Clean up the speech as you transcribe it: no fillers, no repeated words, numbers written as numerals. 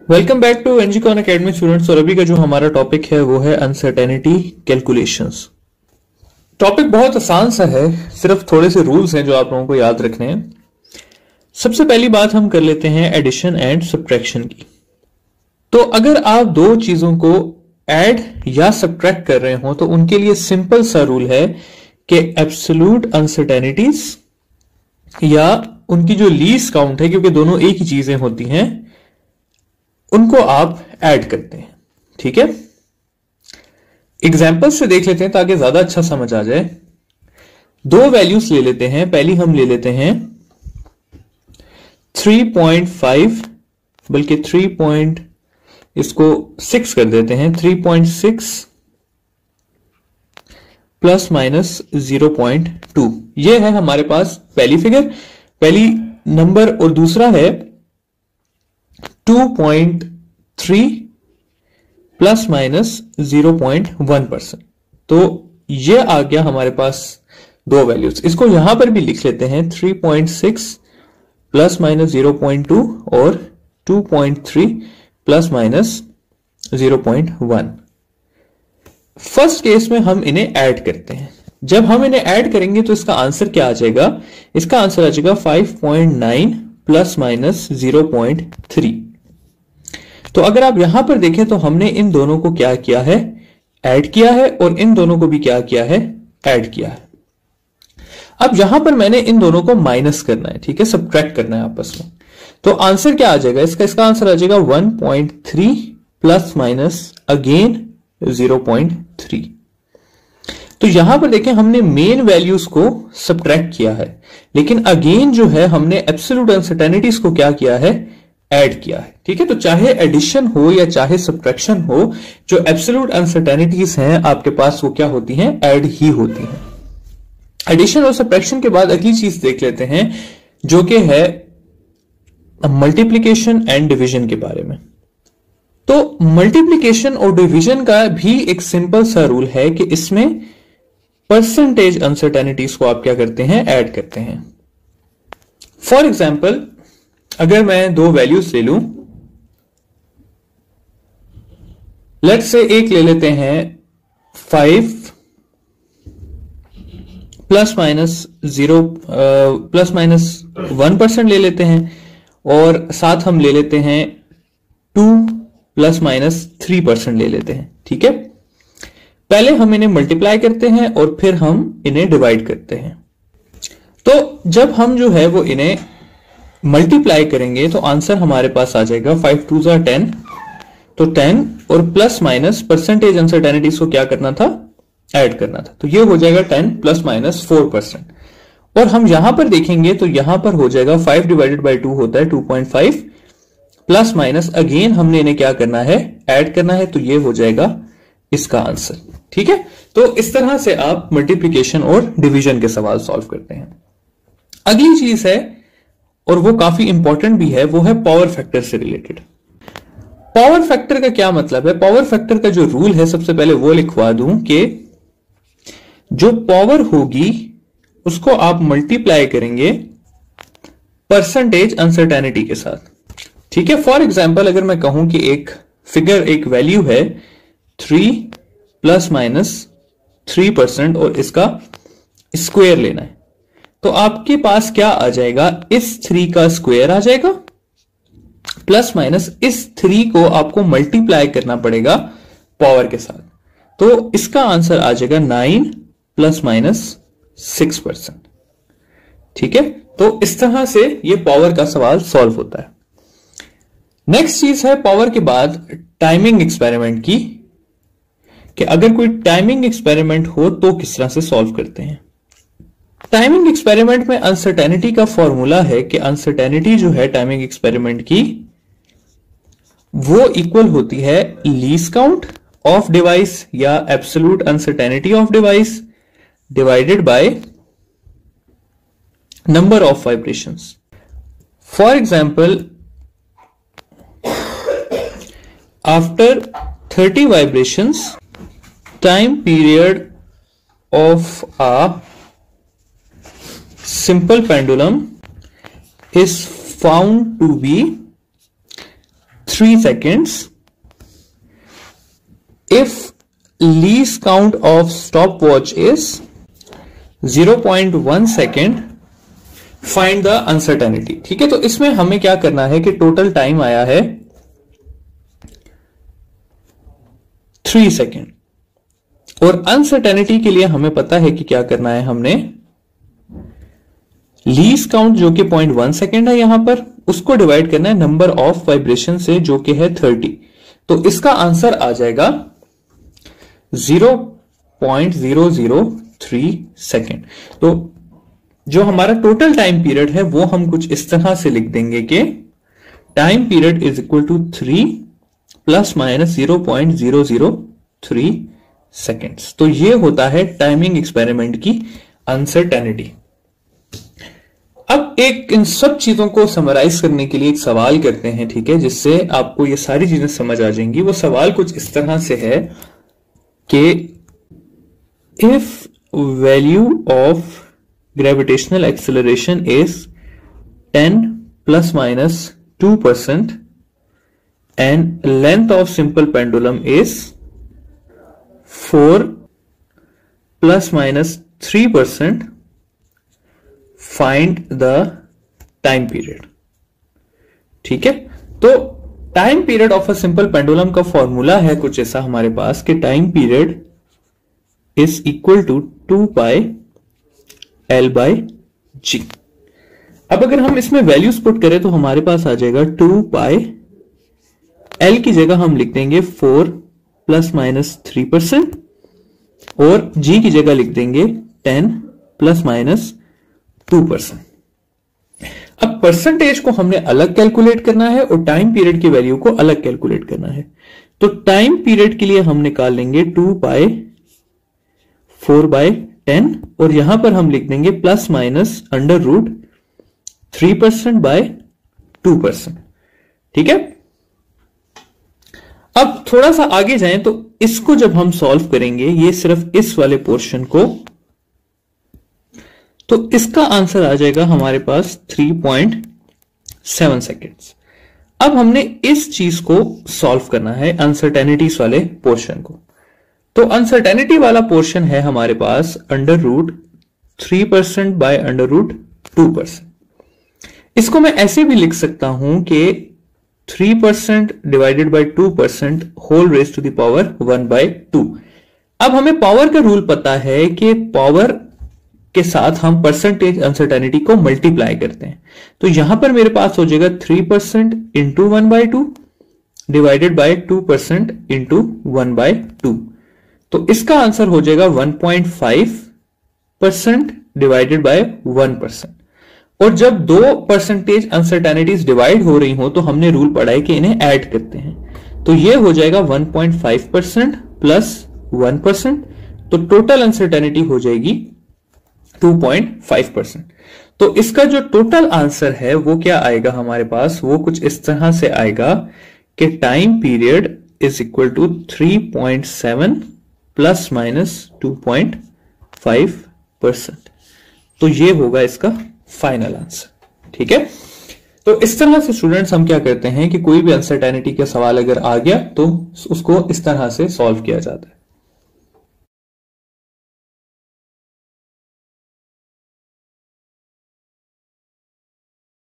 Welcome back to एनजीकॉन academy students. और अभी का जो हमारा टॉपिक है वो है अनसर्टेनिटी कैलकुलेशंस। टॉपिक बहुत आसान सा है, सिर्फ थोड़े से रूल्स हैं जो आप लोगों को याद रखने हैं। सबसे पहली बात हम कर लेते हैं एडिशन एंड सब्ट्रैक्शन की। तो अगर आप दो चीजों को ऐड या सब्ट्रैक्ट कर रहे हो तो उनके लिए सिंपल सा रूल है कि एब्सोल्यूट अनसर्टेनिटीज या उनकी जो लीस्ट काउंट है, क्योंकि दोनों एक ही चीजें होती हैं, उनको आप ऐड करते हैं। ठीक है, एग्जाम्पल से देख लेते हैं ताकि ज्यादा अच्छा समझ आ जाए। दो वैल्यूज ले लेते हैं। पहली हम ले लेते हैं 3.5, बल्कि 6 कर देते हैं। 3.6 प्लस माइनस 0.2, यह है हमारे पास पहली फिगर, पहली नंबर। और दूसरा है 2.3 प्लस माइनस 0.1%। तो ये आ गया हमारे पास दो वैल्यूज। इसको यहां पर भी लिख लेते हैं 3.6 प्लस माइनस 0.2 और 2.3 प्लस माइनस 0.1। फर्स्ट केस में हम इन्हें ऐड करते हैं। जब हम इन्हें ऐड करेंगे तो इसका आंसर क्या आ जाएगा? इसका आंसर आ जाएगा 5.9 प्लस माइनस 0.3। तो अगर आप यहां पर देखें तो हमने इन दोनों को क्या किया है? ऐड किया है। और इन दोनों को भी क्या किया है? ऐड किया है। अब यहां पर मैंने इन दोनों को माइनस करना है, ठीक है, सब्ट्रैक्ट करना है आपस में। तो आंसर क्या आ जाएगा इसका आंसर आ जाएगा 1.3 प्लस माइनस अगेन 0.3। तो यहां पर देखें हमने मेन वैल्यूज को सब्ट्रैक्ट किया है, लेकिन अगेन जो है हमने एब्सोल्यूट अनसर्टेनिटीज को क्या किया है? ऐड किया है। ठीक है, तो चाहे एडिशन हो या चाहे सब्ट्रैक्शन हो, जो एब्सोल्यूट अनसर्टेनिटीज हैं आपके पास वो क्या होती हैं? ऐड ही होती हैं। एडिशन और सब्ट्रैक्शन के बाद अगली चीज देख लेते हैं जो कि है मल्टीप्लीकेशन एंड डिवीजन के बारे में। तो मल्टीप्लीकेशन और डिवीजन का भी एक सिंपल सा रूल है कि इसमें परसेंटेज अनसर्टेनिटीज को आप क्या करते हैं? ऐड करते हैं। फॉर एग्जाम्पल, अगर मैं दो वैल्यूज ले लूं, लेट्स से एक ले लेते हैं 5 प्लस माइनस 1% ले लेते हैं, और साथ हम ले लेते हैं 2 प्लस माइनस 3% ले लेते हैं। ठीक है, पहले हम इन्हें मल्टीप्लाई करते हैं और फिर हम इन्हें डिवाइड करते हैं। तो जब हम जो है वो इन्हें मल्टीप्लाई करेंगे तो आंसर हमारे पास आ जाएगा 5 2 10। तो 10 और प्लस माइनस परसेंटेज अनसर्टेनिटीज को क्या करना था? ऐड करना था। तो ये हो जाएगा 10 प्लस माइनस 4%। और हम यहां पर देखेंगे तो यहां पर हो जाएगा 5 डिवाइडेड बाई 2 होता है 2.5 प्लस माइनस अगेन हमने इन्हें क्या करना है? ऐड करना है। तो ये हो जाएगा इसका आंसर। ठीक है, तो इस तरह से आप मल्टीप्लीकेशन और डिवीजन के सवाल सॉल्व करते हैं। अगली चीज है, और वो काफी इंपॉर्टेंट भी है, वो है पावर फैक्टर से रिलेटेड। पावर फैक्टर का क्या मतलब है? पावर फैक्टर का जो रूल है, सबसे पहले वो लिखवा दूं कि जो पावर होगी उसको आप मल्टीप्लाई करेंगे परसेंटेज अनसर्टेनिटी के साथ। ठीक है, फॉर एग्जाम्पल अगर मैं कहूं कि एक फिगर, एक वैल्यू है 3 प्लस माइनस 3% और इसका स्क्वायर लेना है, तो आपके पास क्या आ जाएगा? इस 3 का स्क्वायर आ जाएगा प्लस माइनस इस 3 को आपको मल्टीप्लाई करना पड़ेगा पावर के साथ। तो इसका आंसर आ जाएगा 9 प्लस माइनस 6%। ठीक है, तो इस तरह से ये पावर का सवाल सॉल्व होता है। नेक्स्ट चीज है पावर के बाद टाइमिंग एक्सपेरिमेंट की, कि अगर कोई टाइमिंग एक्सपेरिमेंट हो तो किस तरह से सॉल्व करते हैं। टाइमिंग एक्सपेरिमेंट में अनसर्टेनिटी का फॉर्मूला है कि अनसर्टेनिटी जो है टाइमिंग एक्सपेरिमेंट की, वो इक्वल होती है लीस्ट काउंट ऑफ डिवाइस या absolute uncertainty of device divided by number of vibrations. For example, after 30 vibrations, time period of a simple pendulum is found to be 3 seconds. If least count of stopwatch is 0.1 second, find the uncertainty. ठीक है, तो इसमें हमें क्या करना है कि total time आया है 3 सेकेंड, और अनसर्टेनिटी के लिए हमें पता है कि क्या करना है, हमने लीस्ट काउंट जो कि 0.1 सेकेंड है यहां पर, उसको डिवाइड करना है नंबर ऑफ वाइब्रेशन से जो कि है 30. तो इसका आंसर आ जाएगा 0.003 सेकेंड. तो जो हमारा टोटल टाइम पीरियड है वो हम कुछ इस तरह से लिख देंगे कि time period is equal to 3 plus minus 0.003 seconds. तो ये होता है टाइमिंग एक्सपेरिमेंट की अनसर्टेनिटी. अब एक इन सब चीजों को समराइज करने के लिए एक सवाल करते हैं, ठीक है, जिससे आपको ये सारी चीजें समझ आ जाएंगी. वो सवाल कुछ इस तरह से है कि if value of gravitational acceleration is 10 plus minus 2% and length of simple pendulum is 4 plus minus 3%, find the time period. ठीक है, तो time period of a simple pendulum का फॉर्मूला है कुछ ऐसा हमारे पास कि time period is equal to 2 pi L by g. अब अगर हम इसमें वैल्यूज पुट करें तो हमारे पास आ जाएगा 2 पाई L की जगह हम लिख देंगे 4 प्लस माइनस 3% और G की जगह लिख देंगे 10 प्लस माइनस 2%. अब परसेंटेज को हमने अलग कैलकुलेट करना है और टाइम पीरियड की वैल्यू को अलग कैलकुलेट करना है. तो टाइम पीरियड के लिए हम निकाल लेंगे 2 पाई 4 बाय 10 और यहां पर हम लिख देंगे plus minus under root 3% by 2%. ठीक है, अब थोड़ा सा आगे जाएं तो इसको जब हम सॉल्व करेंगे, ये सिर्फ इस वाले पोर्शन को, तो इसका आंसर आ जाएगा हमारे पास 3.7 सेकेंड्स. अब हमने इस चीज को सॉल्व करना है, अनसर्टेनिटीज वाले पोर्शन को. तो अनसर्टेनिटी वाला पोर्शन है हमारे पास under root 3% by under root 2%. इसको मैं ऐसे भी लिख सकता हूं कि 3% divided by 2% whole raise to the power 1/2. अब हमें पावर का रूल पता है कि पावर के साथ हम परसेंटेज अनसर्टेनिटी को मल्टीप्लाई करते हैं. तो यहां पर मेरे पास हो जाएगा 3% इंटू 1/2 डिवाइडेड बाय 2% इंटू 1/2. तो इसका आंसर हो जाएगा 1.5% डिवाइडेड बाय 1%. और जब दो परसेंटेज अनसर्टेनिटीज डिवाइड हो रही हो तो हमने रूल पढ़ा है कि इन्हें ऐड करते हैं. तो ये हो जाएगा 1.5% प्लस 1%. तो टोटल अनसर्टेनिटी हो जाएगी 2.5%. तो इसका जो टोटल आंसर है वो क्या आएगा हमारे पास, वो कुछ इस तरह से आएगा कि time period is equal to 3.7 plus minus 2.5%. तो ये होगा इसका फाइनल आंसर. ठीक है, तो इस तरह से स्टूडेंट्स हम क्या करते हैं कि कोई भी अनसर्टेनिटी का सवाल अगर आ गया तो उसको इस तरह से सॉल्व किया जाता है.